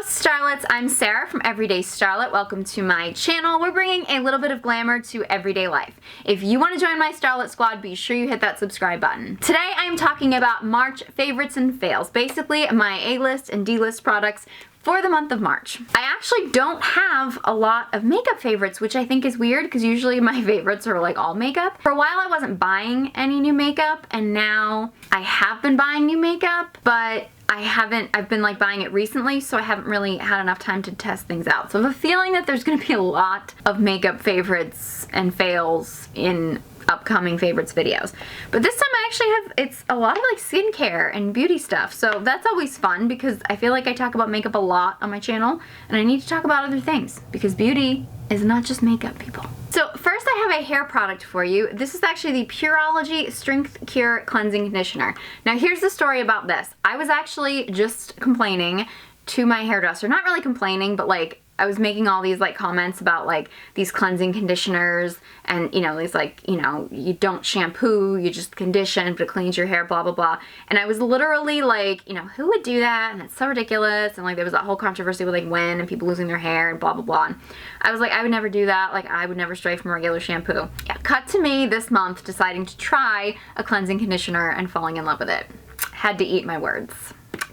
Hello Starlets, I'm Sarah from Everyday Starlet. Welcome to my channel. We're bringing a little bit of glamour to everyday life. If you want to join my Starlet squad, be sure you hit that subscribe button. Today I'm talking about March favorites and fails, basically my A-list and D-list products for the month of March. I actually don't have a lot of makeup favorites, which I think is weird because usually my favorites are like all makeup. For a while I wasn't buying any new makeup, and now I have been buying new makeup, but I've been like buying it recently, so I haven't really had enough time to test things out. So I have a feeling that there's gonna be a lot of makeup favorites and fails in upcoming favorites videos. But this time I actually have, it's a lot of like skincare and beauty stuff. So that's always fun because I feel like I talk about makeup a lot on my channel, and I need to talk about other things because beauty is not just makeup, people. So first I have a hair product for you. This is actually the Pureology Strength Cure Cleansing Conditioner. Now here's the story about this. I was actually just complaining to my hairdresser, not really complaining, but like I was making all these like comments about like these cleansing conditioners and, you know, these like, you know, you don't shampoo, you just condition, but it cleans your hair, blah, blah, blah. And I was literally like, you know, who would do that? And it's so ridiculous. And like there was that whole controversy with like when and people losing their hair and blah, blah, blah. And I was like, I would never do that. Like I would never stray from regular shampoo. Yeah, cut to me this month deciding to try a cleansing conditioner and falling in love with it. Had to eat my words.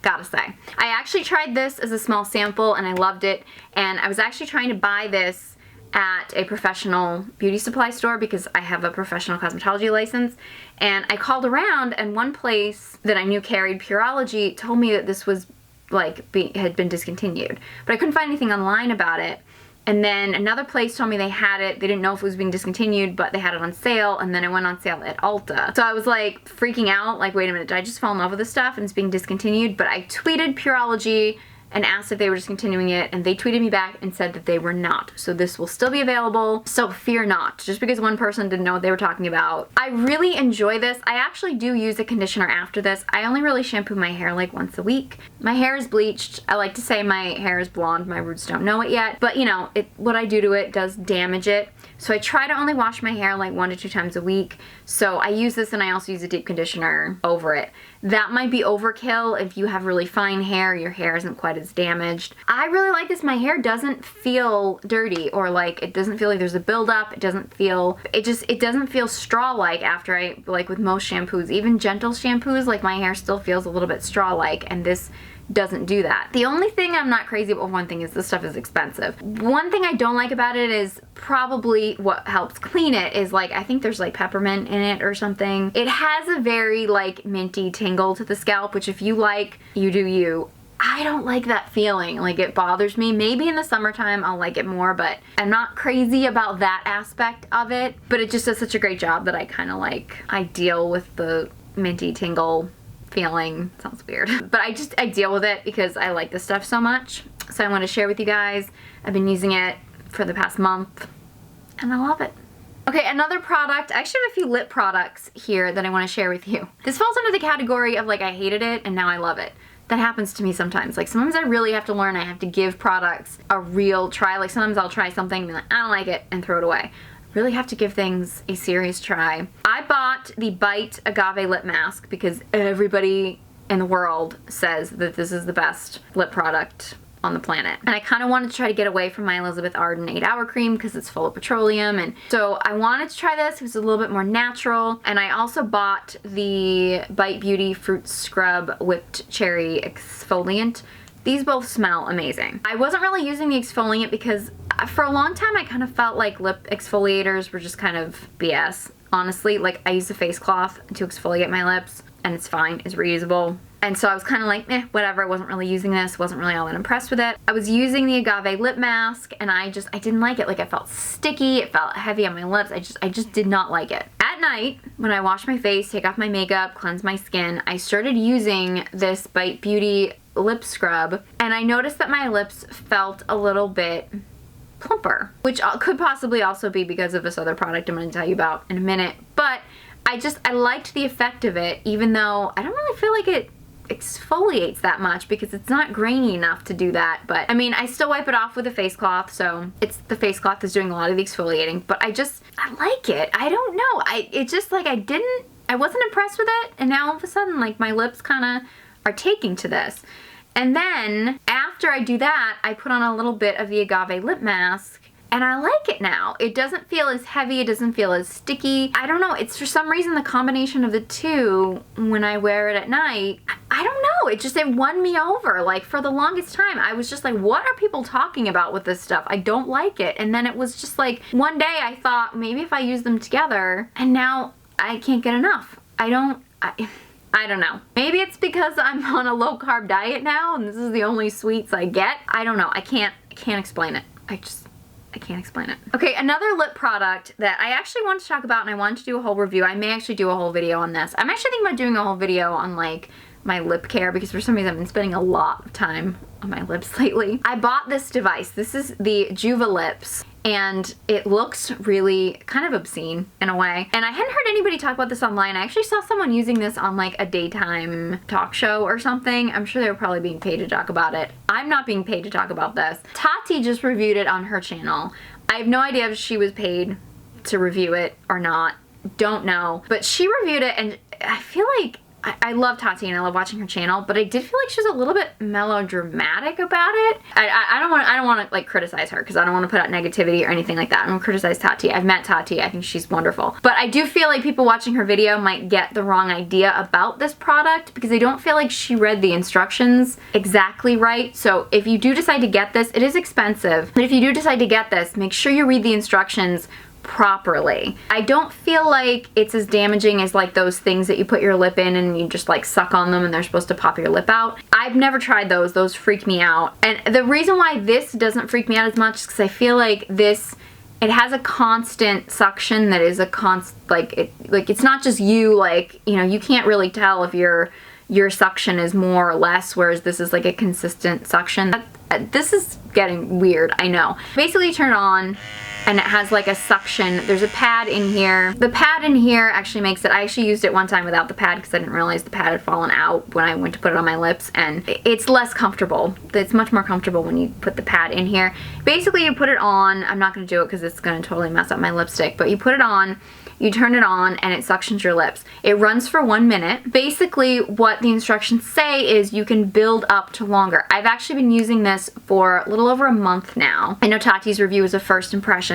Gotta say. I actually tried this as a small sample and I loved it, and I was actually trying to buy this at a professional beauty supply store because I have a professional cosmetology license, and I called around and one place that I knew carried Pureology told me that this was like had been discontinued, but I couldn't find anything online about it. And then another place told me they had it. They didn't know if it was being discontinued, but they had it on sale, and then it went on sale at Ulta. So I was like freaking out, like, wait a minute, did I just fall in love with this stuff and it's being discontinued? But I tweeted Pureology and asked if they were discontinuing it, and they tweeted me back and said that they were not. So this will still be available, so fear not. Just because one person didn't know what they were talking about. I really enjoy this. I actually do use a conditioner after this. I only really shampoo my hair like once a week. My hair is bleached. I like to say my hair is blonde. My roots don't know it yet, but you know, what I do to it does damage it. So I try to only wash my hair like 1 to 2 times a week. So I use this, and I also use a deep conditioner over it. That might be overkill if you have really fine hair, your hair isn't quite as damaged. I really like this. My hair doesn't feel dirty, or like it doesn't feel like there's a buildup. It doesn't feel, it doesn't feel straw-like after like with most shampoos. Even gentle shampoos, like my hair still feels a little bit straw-like, and this doesn't do that. The only thing I'm not crazy about, one thing is this stuff is expensive. One thing I don't like about it is probably what helps clean it is like, I think there's like peppermint in it or something. It has a very like minty tingle to the scalp, which if you like, you do you. I don't like that feeling. Like it bothers me. Maybe in the summertime I'll like it more, but I'm not crazy about that aspect of it. But it just does such a great job that I kind of like, I deal with the minty tingle feeling. Sounds weird, but I deal with it because I like this stuff so much. So I want to share with you guys. I've been using it for the past month and I love it. Okay, another product. I actually have a few lip products here that I want to share with you. This falls under the category of like I hated it and now I love it. That happens to me sometimes. Like sometimes I really have to learn. I have to give products a real try. Like sometimes I'll try something and be like, I don't like it, and throw it away. Really have to give things a serious try. I bought the Bite Agave Lip Mask because everybody in the world says that this is the best lip product on the planet. And I kind of wanted to try to get away from my Elizabeth Arden 8-Hour Cream because it's full of petroleum, and so I wanted to try this. It was a little bit more natural. And I also bought the Bite Beauty Fruit Scrub Whipped Cherry Exfoliant. These both smell amazing. I wasn't really using the exfoliant because for a long time I kind of felt like lip exfoliators were just kind of BS, honestly. Like I use a face cloth to exfoliate my lips and it's fine, it's reusable. And so I was kind of like, whatever. I wasn't really using this, wasn't really all that impressed with it. I was using the Agave Lip Mask and I didn't like it. Like it felt sticky, it felt heavy on my lips. I just did not like it. At night, when I wash my face, take off my makeup, cleanse my skin, I started using this Bite Beauty lip scrub, and I noticed that my lips felt a little bit plumper, which could possibly also be because of this other product I'm going to tell you about in a minute. But I liked the effect of it, even though I don't really feel like it exfoliates that much because it's not grainy enough to do that. But I mean, I still wipe it off with a face cloth, so it's the face cloth is doing a lot of the exfoliating. But I like it. I don't know. It just like I wasn't impressed with it, and now all of a sudden like my lips kind of are taking to this. And then after after I do that, I put on a little bit of the Agave Lip Mask, and I like it now. It doesn't feel as heavy, it doesn't feel as sticky. I don't know, it's for some reason the combination of the two, when I wear it at night, I don't know, it won me over. Like, for the longest time, I was just like, what are people talking about with this stuff? I don't like it. And then it was just like, one day I thought, maybe if I use them together, and now I can't get enough. I don't know. Maybe it's because I'm on a low carb diet now and this is the only sweets I get. I don't know. I can't explain it. I can't explain it. Okay, another lip product that I actually wanted to talk about and I wanted to do a whole review. I may actually do a whole video on this. I'm actually thinking about doing a whole video on like my lip care because for some reason I've been spending a lot of time on my lips lately. I bought this device. This is the Juva Lips, and it looks really kind of obscene in a way. And I hadn't heard anybody talk about this online. I actually saw someone using this on like a daytime talk show or something. I'm sure they were probably being paid to talk about it. I'm not being paid to talk about this. Tati just reviewed it on her channel. I have no idea if she was paid to review it or not. Don't know. But she reviewed it, and I feel like I love Tati and I love watching her channel, but I did feel like she was a little bit melodramatic about it. I don't want to like criticize her because I don't want to put out negativity or anything like that. I don't criticize Tati. I've met Tati. I think she's wonderful. But I do feel like people watching her video might get the wrong idea about this product because I don't feel like she read the instructions exactly right. So if you do decide to get this, it is expensive, but if you do decide to get this, make sure you read the instructions properly. I don't feel like it's as damaging as like those things that you put your lip in and you just like suck on them and they're supposed to pop your lip out. I've never tried those. Those freak me out. And the reason why this doesn't freak me out as much is because I feel like this, it has a constant suction that is a it's not just you, like, you know, you can't really tell if your suction is more or less, whereas this is like a consistent suction. This is getting weird, I know. Basically, you turn it on and it has like a suction. There's a pad in here. The pad in here actually makes it, I actually used it one time without the pad because I didn't realize the pad had fallen out when I went to put it on my lips, and it's less comfortable. It's much more comfortable when you put the pad in here. Basically, you put it on. I'm not going to do it because it's going to totally mess up my lipstick, but you put it on, you turn it on, and it suctions your lips. It runs for 1 minute. Basically, what the instructions say is you can build up to longer. I've actually been using this for a little over a month now. I know Tati's review was a first impression.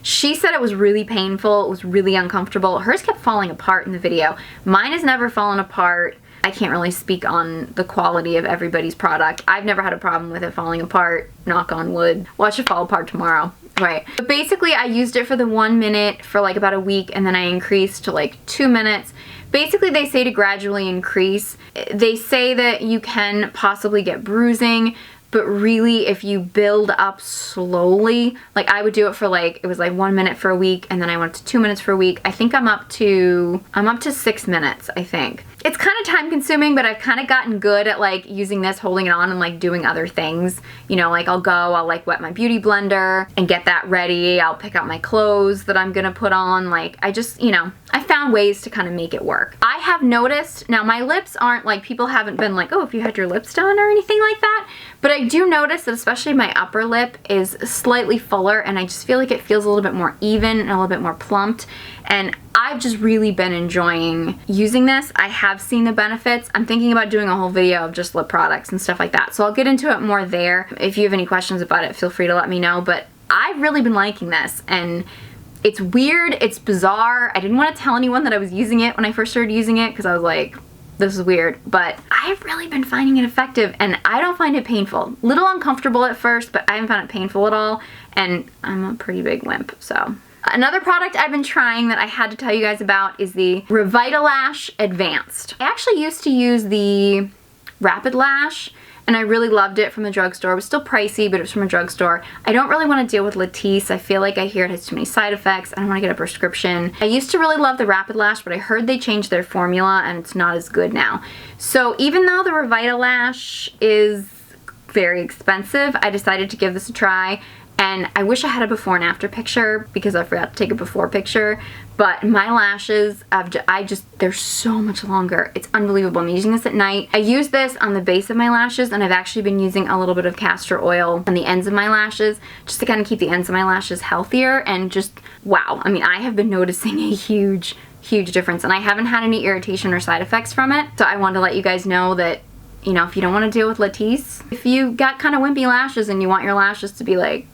She said it was really painful, it was really uncomfortable. Hers kept falling apart in the video. Mine has never fallen apart. I can't really speak on the quality of everybody's product. I've never had a problem with it falling apart, knock on wood. Watch it fall apart tomorrow. Right. But basically, I used it for the 1 minute for like about a week, and then I increased to like 2 minutes. Basically, they say to gradually increase. They say that you can possibly get bruising, but really if you build up slowly, like I would do it for like, it was like 1 minute for a week, and then I went to 2 minutes for a week. I think I'm up to 6 minutes, I think. It's kind of time consuming, but I've kind of gotten good at like using this, holding it on, and like doing other things. You know, like I'll like wet my beauty blender and get that ready. I'll pick out my clothes that I'm gonna put on. Like I just, you know, I found ways to kind of make it work. I have noticed, now my lips aren't like, people haven't been like, oh, if you had your lips done or anything like that. But I do notice that especially my upper lip is slightly fuller, and I just feel like it feels a little bit more even and a little bit more plumped. And I've just really been enjoying using this. I have seen the benefits. I'm thinking about doing a whole video of just lip products and stuff like that. So I'll get into it more there. If you have any questions about it, feel free to let me know. But I've really been liking this, and it's weird, it's bizarre. I didn't want to tell anyone that I was using it when I first started using it because I was like, this is weird, but I've really been finding it effective, and I don't find it painful. Little uncomfortable at first, but I haven't found it painful at all, and I'm a pretty big wimp, so. Another product I've been trying that I had to tell you guys about is the Revitalash Advanced. I actually used to use the Rapid Lash, and I really loved it from the drugstore. It was still pricey, but it was from a drugstore. I don't really want to deal with Latisse. I feel like I hear it has too many side effects. I don't want to get a prescription. I used to really love the Rapid Lash, but I heard they changed their formula and it's not as good now. So even though the Revitalash is very expensive, I decided to give this a try. And I wish I had a before and after picture because I forgot to take a before picture. But my lashes, they're so much longer. It's unbelievable. I'm using this at night. I use this on the base of my lashes, and I've actually been using a little bit of castor oil on the ends of my lashes just to kind of keep the ends of my lashes healthier, and just, wow. I mean, I have been noticing a huge difference, and I haven't had any irritation or side effects from it. So I wanted to let you guys know that you know, if you don't want to deal with latisse, if you got kind of wimpy lashes and you want your lashes to be like,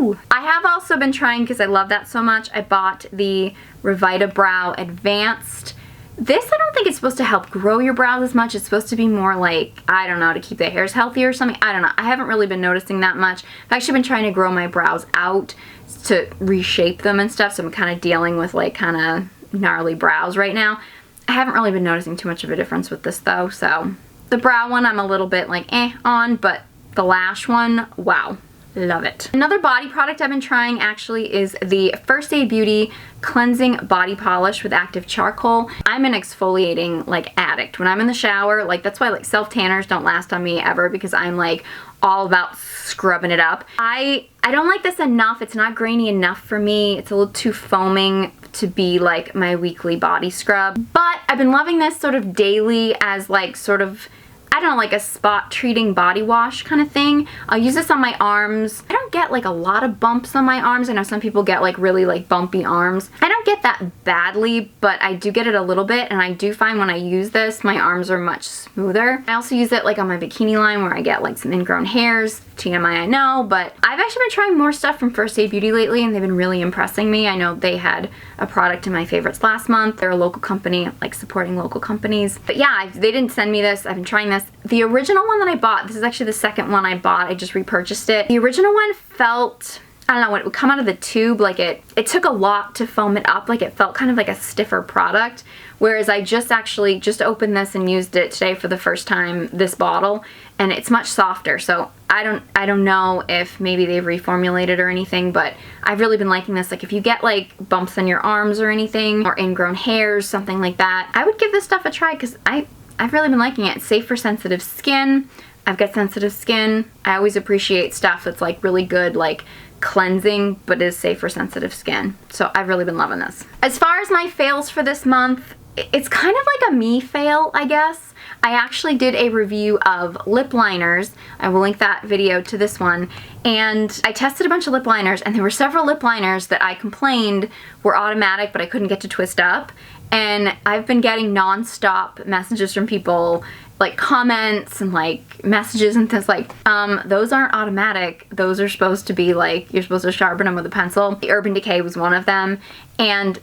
ooh. I have also been trying, because I love that so much, I bought the Revitalash Advanced. This, I don't think it's supposed to help grow your brows as much. It's supposed to be more like, I don't know, to keep the hairs healthy or something. I don't know. I haven't really been noticing that much. I've actually been trying to grow my brows out to reshape them and stuff, so I'm kind of dealing with like kind of gnarly brows right now. I haven't really been noticing too much of a difference with this though, so the brow one I'm a little bit like on, but the lash one, wow. Love it. Another body product I've been trying actually is the First Aid Beauty Cleansing Body Polish with Active Charcoal. I'm an exfoliating like addict. When I'm in the shower, like that's why like self tanners don't last on me ever, because I'm like all about scrubbing it up. I don't like this enough. It's not grainy enough for me. It's a little too foaming to be like my weekly body scrub. But I've been loving this sort of daily as like sort of, I don't know, like a spot treating body wash kind of thing. I'll use this on my arms. I don't get like a lot of bumps on my arms. I know some people get like really like bumpy arms. I don't get that badly, but I do get it a little bit, and I do find when I use this, my arms are much smoother. I also use it like on my bikini line where I get like some ingrown hairs. TMI, I know, but I've actually been trying more stuff from First Aid Beauty lately, and they've been really impressing me. I know they had a product in my favorites last month. They're a local company, like supporting local companies. But yeah, they didn't send me this. I've been trying this. The original one that I bought, this is actually the second one I bought. I just repurchased it. The original one felt, I don't know, when it would come out of the tube, like it took a lot to foam it up. Like it felt kind of like a stiffer product. Whereas I just opened this and used it today for the first time, this bottle, and it's much softer. So I don't know if maybe they've reformulated or anything, but I've really been liking this. Like if you get like bumps on your arms or anything, or ingrown hairs, something like that, I would give this stuff a try, because I've really been liking it. It's safe for sensitive skin. I've got sensitive skin. I always appreciate stuff that's like really good, like cleansing, but is safe for sensitive skin. So I've really been loving this. As far as my fails for this month, it's kind of like a me fail, I guess. I actually did a review of lip liners. I will link that video to this one. And I tested a bunch of lip liners, and there were several lip liners that I complained were automatic, but I couldn't get to twist up. And I've been getting non-stop messages from people, like comments and like messages and things like, those aren't automatic. Those are supposed to be like, you're supposed to sharpen them with a pencil. The Urban Decay was one of them. And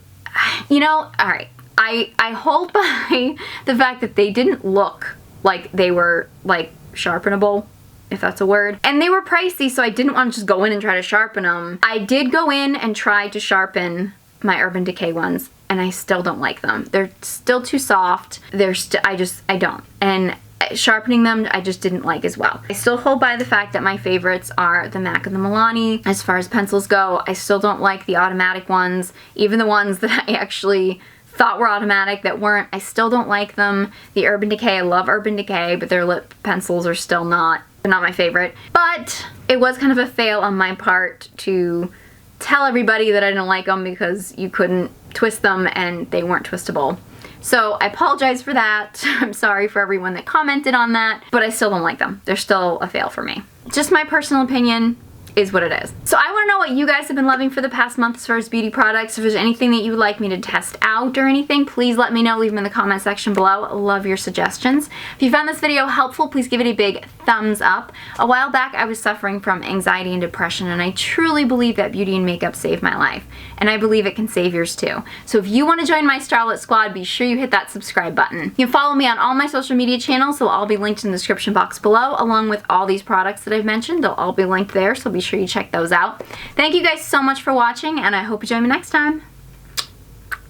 you know, all right, I hold by the fact that they didn't look like they were like sharpenable, if that's a word. And they were pricey, so I didn't want to just go in and try to sharpen them. I did go in and try to sharpen my Urban Decay ones, and I still don't like them. They're still too soft. I don't. And sharpening them, I just didn't like as well. I still hold by the fact that my favorites are the MAC and the Milani. As far as pencils go, I still don't like the automatic ones. Even the ones that I actually thought were automatic that weren't, I still don't like them. The Urban Decay, I love Urban Decay, but their lip pencils are still not my favorite. But it was kind of a fail on my part to tell everybody that I didn't like them because you couldn't twist them and they weren't twistable. So I apologize for that. I'm sorry for everyone that commented on that, but I still don't like them. They're still a fail for me. Just my personal opinion is what it is. So I want to know what you guys have been loving for the past month as far as beauty products. If there's anything that you would like me to test out or anything, please let me know. Leave them in the comment section below. I love your suggestions. If you found this video helpful, please give it a big thumbs up. A while back, I was suffering from anxiety and depression, and I truly believe that beauty and makeup saved my life. And I believe it can save yours too. So if you want to join my Starlet squad, be sure you hit that subscribe button. You can follow me on all my social media channels. They'll all be linked in the description box below, along with all these products that I've mentioned. They'll all be linked there, so be sure you check those out. Thank you guys so much for watching, and I hope you join me next time.